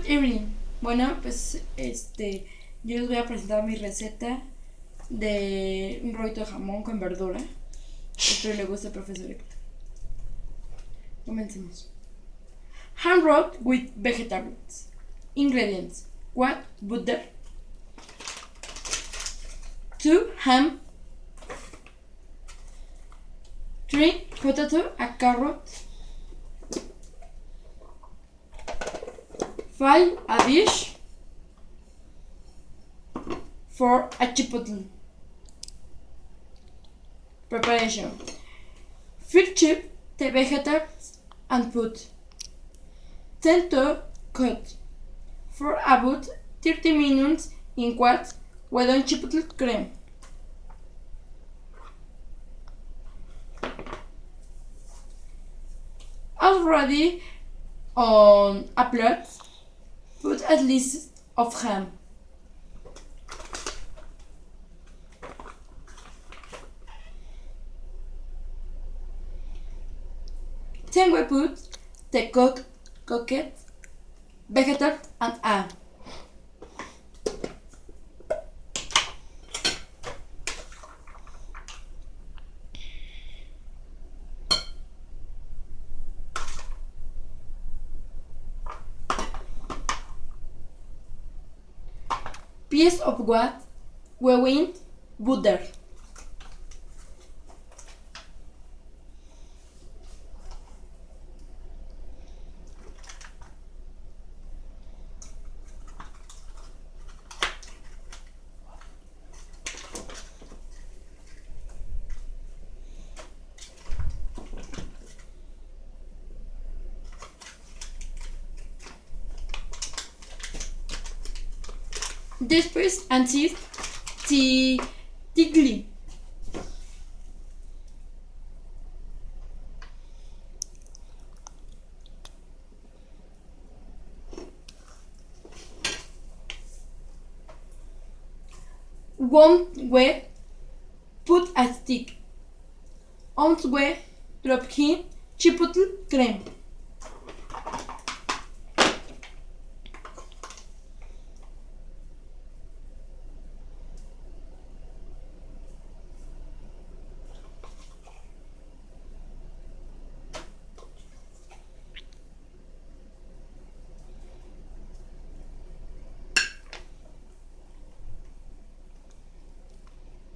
evening. Bueno, pues yo les voy a presentar mi receta de un rollito de jamón con verdura. Espero le guste al profesor Héctor. Comencemos. Ham roll with vegetables. Ingredients: 1 butter, 2 ham, 3 potato, a carrot, 5 a dish, 4 a chipotle. Preparation: filter the vegetables and put 10 to cut for about 30 minutes in what with on chipotle cream. Already on a plate, put at least of ham. Then we put the cooked vegetable and add piece of what we win butter. Después añadir tigli. One way put a stick. On way drop in chipotle cream.